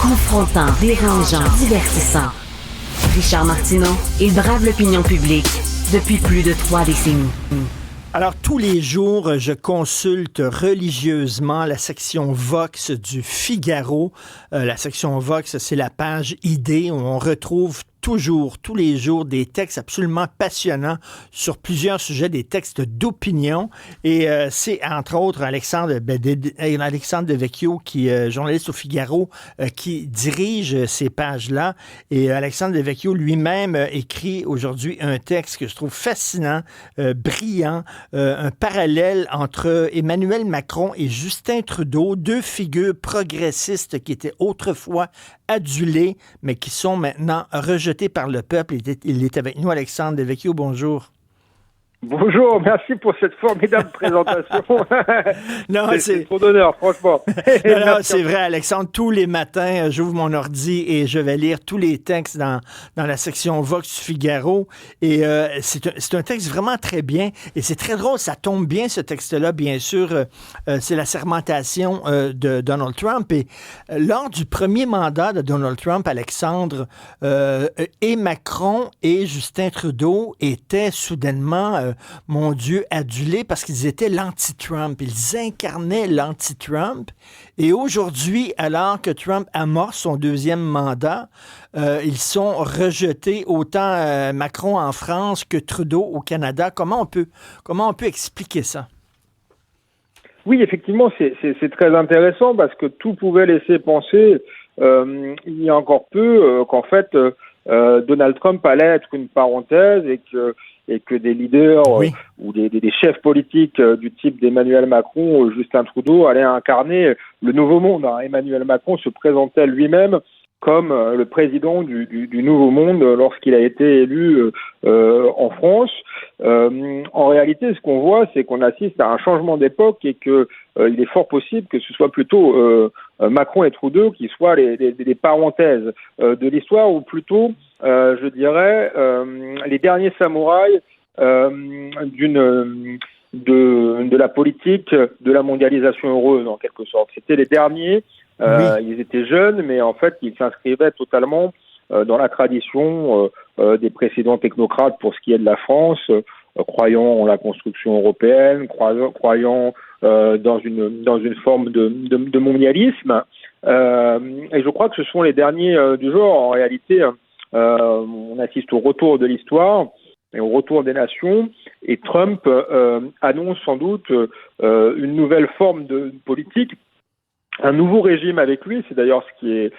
Confrontant, dérangeant, divertissant. Richard Martineau, il brave l'opinion publique depuis plus de 3 décennies. Alors, tous les jours, je consulte religieusement la section Vox du Figaro. La section Vox, c'est la page idée où on retrouve toujours, tous les jours, des textes absolument passionnants sur plusieurs sujets, des textes d'opinion. Et c'est, entre autres, Alexandre Devecchio, qui est journaliste au Figaro, qui dirige ces pages-là. Et Alexandre Devecchio lui-même écrit aujourd'hui un texte que je trouve fascinant, brillant, un parallèle entre Emmanuel Macron et Justin Trudeau, deux figures progressistes qui étaient autrefois adulées, mais qui sont maintenant rejetées par le peuple. Il est avec nous, Alexandre Devecchio. Bonjour. Bonjour, merci pour cette formidable présentation. Non, c'est trop d'honneur, franchement. Non, c'est vrai, Alexandre. Tous les matins, j'ouvre mon ordi et je vais lire tous les textes dans la section Vox du Figaro. Et c'est un texte vraiment très bien. Et c'est très drôle, ça tombe bien, ce texte-là, bien sûr. C'est la sermentation de Donald Trump. Et lors du premier mandat de Donald Trump, Alexandre, et Macron et Justin Trudeau étaient soudainement... mon Dieu, adulés parce qu'ils étaient l'anti-Trump. Ils incarnaient l'anti-Trump. Et aujourd'hui, alors que Trump amorce son deuxième mandat, ils sont rejetés, autant Macron en France que Trudeau au Canada. Comment on peut expliquer ça? Oui, effectivement, c'est très intéressant parce que tout pouvait laisser penser, il y a encore peu, qu'en fait, Donald Trump allait être une parenthèse et que des leaders ou des chefs politiques du type d'Emmanuel Macron ou Justin Trudeau allaient incarner le nouveau monde. Emmanuel Macron se présentait lui-même comme le président du nouveau monde lorsqu'il a été élu en France. En réalité, ce qu'on voit, c'est qu'on assiste à un changement d'époque et que il est fort possible que ce soit plutôt Macron et Trudeau qui soient les parenthèses de l'histoire, ou plutôt, je dirais, les derniers samouraïs de la politique de la mondialisation heureuse, en quelque sorte. C'était les derniers. Ils étaient jeunes, mais en fait, ils s'inscrivaient totalement dans la tradition des précédents technocrates pour ce qui est de la France, croyant en la construction européenne, croyant dans une forme de mondialisme. Et je crois que ce sont les derniers du genre. En réalité, on assiste au retour de l'histoire et au retour des nations, et Trump annonce sans doute une nouvelle forme de politique, un nouveau régime avec lui. C'est d'ailleurs ce qui est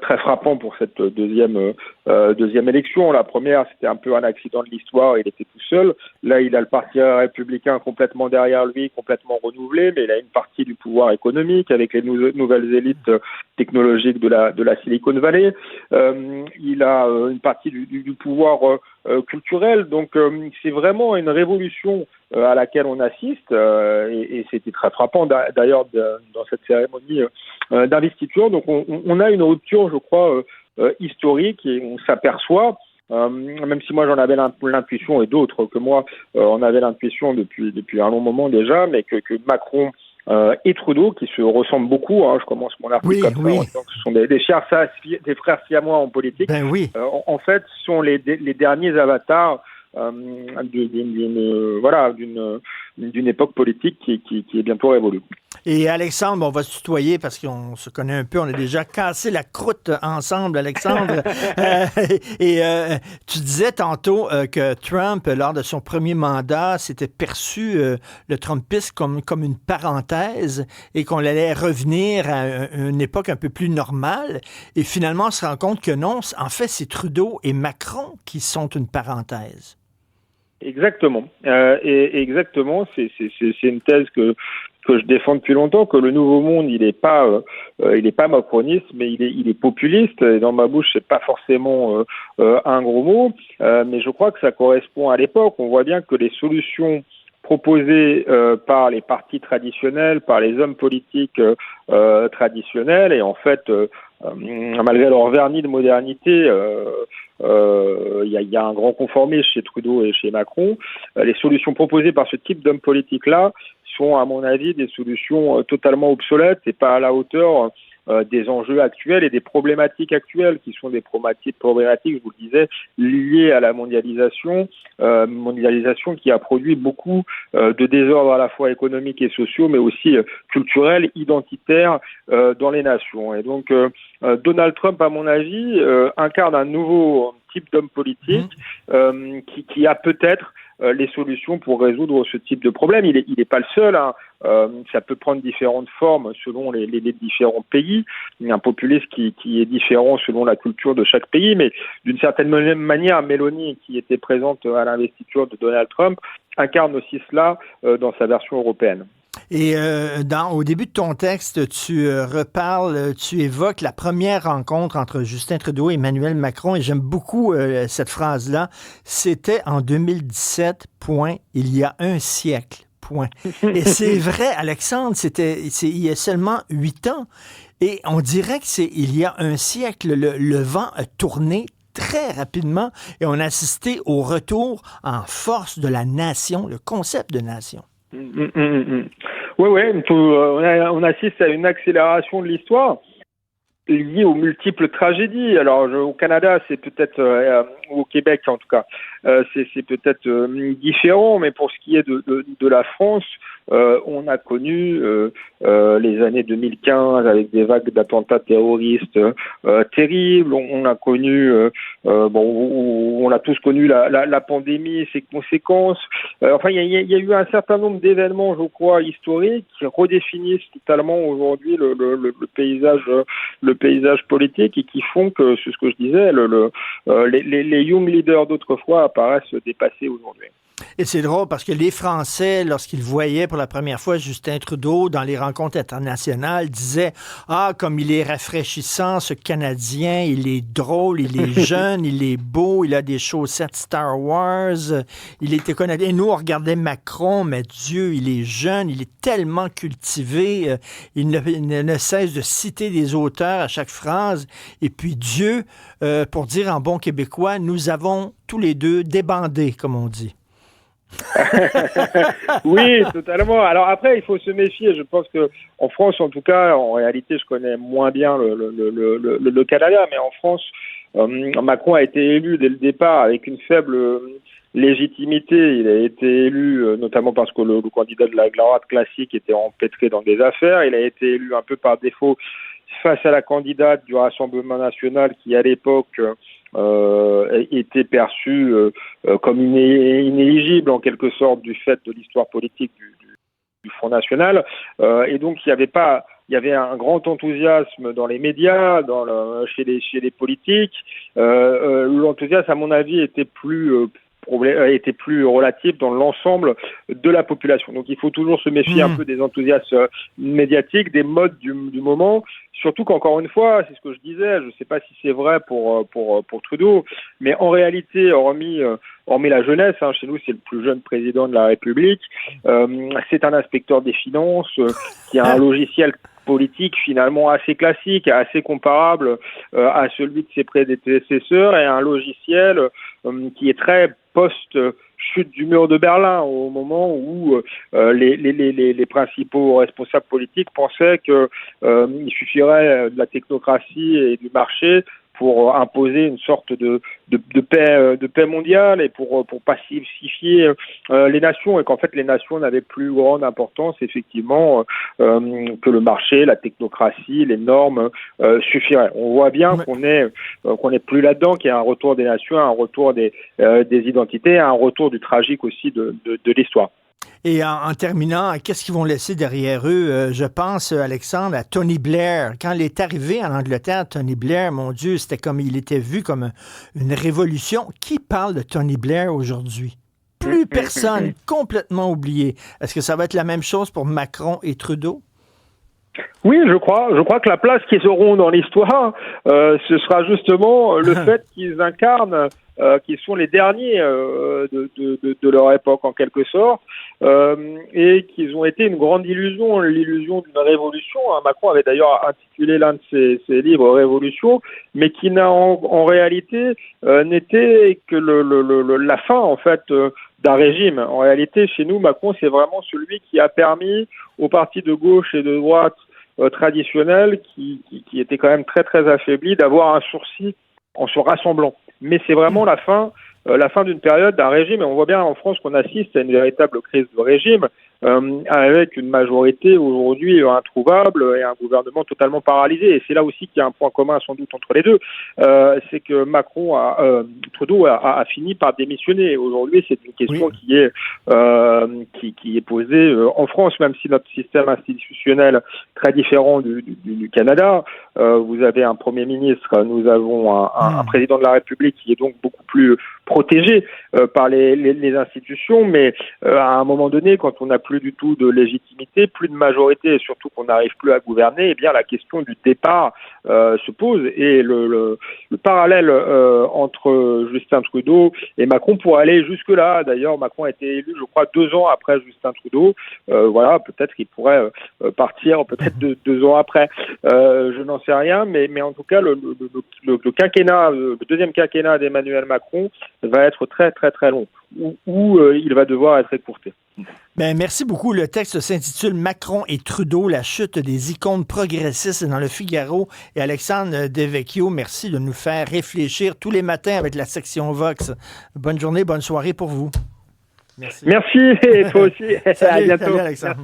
très frappant pour cette deuxième élection. La première, c'était un peu un accident de l'histoire, il était tout seul. Là, il a le parti républicain complètement derrière lui, complètement renouvelé, mais il a une partie du pouvoir économique avec les nouvelles élites technologiques de la Silicon Valley. Il a une partie du pouvoir culturel. Donc, c'est vraiment une révolution à laquelle on assiste, et c'était très frappant d'ailleurs dans cette cérémonie d'investiture. Donc on a une rupture, je crois, historique, et on s'aperçoit, même si moi j'en avais l'intuition, et d'autres que moi en avaient l'intuition depuis un long moment déjà, mais que Macron et Trudeau, qui se ressemblent beaucoup, je commence mon article comme ça, en disant que ce sont des frères siamois en politique, en fait sont les derniers avatars d'une époque politique qui est bientôt révolue. Et Alexandre, on va se tutoyer parce qu'on se connaît un peu, on a déjà cassé la croûte ensemble, Alexandre. Tu disais tantôt que Trump, lors de son premier mandat, s'était perçu le Trumpisme comme une parenthèse et qu'on allait revenir à une époque un peu plus normale. Et finalement, on se rend compte que non, en fait, c'est Trudeau et Macron qui sont une parenthèse. Exactement. Et exactement, c'est une thèse que je défends depuis longtemps, que le nouveau monde, il est pas macroniste, mais il est populiste. Et dans ma bouche, c'est pas forcément un gros mot, mais je crois que ça correspond à l'époque. On voit bien que les solutions proposées par les partis traditionnels, par les hommes politiques traditionnels, et en fait, malgré leur vernis de modernité, il y a un grand conformisme chez Trudeau et chez Macron. Les solutions proposées par ce type d'hommes politiques-là sont, à mon avis, des solutions totalement obsolètes et pas à la hauteur des enjeux actuels et des problématiques actuelles qui sont des problématiques, je vous le disais, liées à la mondialisation qui a produit beaucoup de désordres à la fois économiques et sociaux, mais aussi culturels, identitaires dans les nations. Et donc Donald Trump, à mon avis, incarne un nouveau type d'homme politique qui a peut-être les solutions pour résoudre ce type de problème. Il est pas le seul, hein. Ça peut prendre différentes formes selon les différents pays. Il y a un populisme qui est différent selon la culture de chaque pays, mais d'une certaine manière, Meloni, qui était présente à l'investiture de Donald Trump, incarne aussi cela dans sa version européenne. Et au début de ton texte, tu évoques la première rencontre entre Justin Trudeau et Emmanuel Macron, et j'aime beaucoup cette phrase-là. C'était en 2017, point, il y a un siècle, point. Et c'est vrai, Alexandre, il y a seulement 8 ans, et on dirait que il y a un siècle, le vent a tourné très rapidement, et on a assisté au retour en force de la nation, le concept de nation. Oui, on assiste à une accélération de l'histoire liée aux multiples tragédies. Alors au Canada, c'est peut-être ou au Québec en tout cas, c'est peut-être différent, mais pour ce qui est de la France, on a connu les années 2015 avec des vagues d'attentats terroristes terribles. On a connu, on a tous connu la pandémie et ses conséquences. Enfin, il y a eu un certain nombre d'événements, je crois, historiques qui redéfinissent totalement aujourd'hui le paysage politique et qui font que, c'est ce que je disais, les young leaders d'autrefois apparaissent dépassés aujourd'hui. Et c'est drôle parce que les Français, lorsqu'ils voyaient pour la première fois Justin Trudeau dans les rencontres internationales, disaient « Ah, comme il est rafraîchissant, ce Canadien, il est drôle, il est jeune, il est beau, il a des chaussettes Star Wars, il était canadien. » Et nous, on regardait Macron, mais Dieu, il est jeune, il est tellement cultivé, il ne cesse de citer des auteurs à chaque phrase. Et puis Dieu, pour dire en bon québécois, nous avons tous les deux débandé, comme on dit. Oui, totalement. Alors après, il faut se méfier. Je pense que en France, en tout cas, en réalité, je connais moins bien le Canada, mais en France, Macron a été élu dès le départ avec une faible légitimité. Il a été élu notamment parce que le candidat de la droite classique était empêtré dans des affaires. Il a été élu un peu par défaut face à la candidate du Rassemblement national qui, à l'époque, était perçue comme inéligible en quelque sorte du fait de l'histoire politique du Front National, et donc il y avait un grand enthousiasme dans les médias, chez les politiques. L'enthousiasme, à mon avis, était plus relatif dans l'ensemble de la population. Donc il faut toujours se méfier un peu des enthousiasmes médiatiques, des modes du moment, surtout qu'encore une fois, c'est ce que je disais, je ne sais pas si c'est vrai pour Trudeau, mais en réalité, hormis la jeunesse, hein, chez nous c'est le plus jeune président de la République, c'est un inspecteur des finances qui a un logiciel politique finalement assez classique, assez comparable à celui de ses prédécesseurs, et un logiciel qui est très post-chute du mur de Berlin, au moment où les principaux responsables politiques pensaient qu'il suffirait de la technocratie et du marché pour imposer une sorte de paix mondiale et pour pacifier les nations, et qu'en fait les nations n'avaient plus grande importance effectivement que le marché, la technocratie, les normes suffiraient. On voit bien qu'on est plus là-dedans, qu'il y a un retour des nations, un retour des identités, un retour du tragique aussi de l'histoire. Et en terminant, qu'est-ce qu'ils vont laisser derrière eux? Je pense, Alexandre, à Tony Blair. Quand il est arrivé en Angleterre, Tony Blair, mon Dieu, c'était comme il était vu comme une révolution. Qui parle de Tony Blair aujourd'hui? Plus personne, complètement oublié. Est-ce que ça va être la même chose pour Macron et Trudeau? Oui, je crois que la place qu'ils auront dans l'histoire, ce sera justement le fait qu'ils incarnent, qu'ils sont les derniers de leur époque en quelque sorte, et qu'ils ont été une grande illusion, l'illusion d'une révolution. Macron avait d'ailleurs intitulé l'un de ses livres Révolution, mais qui n'a en réalité n'était que la fin en fait d'un régime. En réalité, chez nous, Macron, c'est vraiment celui qui a permis aux partis de gauche et de droite traditionnelle qui était quand même très très affaiblie, d'avoir un sursis en se rassemblant. Mais c'est vraiment la fin d'une période d'un régime, et on voit bien en France qu'on assiste à une véritable crise de régime, avec une majorité aujourd'hui introuvable et un gouvernement totalement paralysé. Et c'est là aussi qu'il y a un point commun sans doute entre les deux, c'est que Trudeau a fini par démissionner. Aujourd'hui, c'est une question qui est posée en France, même si notre système institutionnel est très différent du Canada. Vous avez un Premier ministre, nous avons un président de la République qui est donc beaucoup plus protégé par les institutions, mais à un moment donné, quand on n'a plus du tout de légitimité, plus de majorité, et surtout qu'on n'arrive plus à gouverner, eh bien la question du départ se pose. Et le parallèle entre Justin Trudeau et Macron pourrait aller jusque-là. D'ailleurs, Macron a été élu, je crois, 2 ans après Justin Trudeau. Peut-être qu'il pourrait partir peut-être 2 ans après. Je n'en sais rien, mais en tout cas, le quinquennat, le deuxième quinquennat d'Emmanuel Macron va être très très très long, où il va devoir être écourté. Ben, merci beaucoup. Le texte s'intitule Macron et Trudeau, la chute des icônes progressistes dans le Figaro. Et Alexandre Devecchio, merci de nous faire réfléchir tous les matins avec la section Vox. Bonne journée, bonne soirée pour vous. Merci. Merci, et toi aussi. Salut, à bientôt. Salut Alexandre.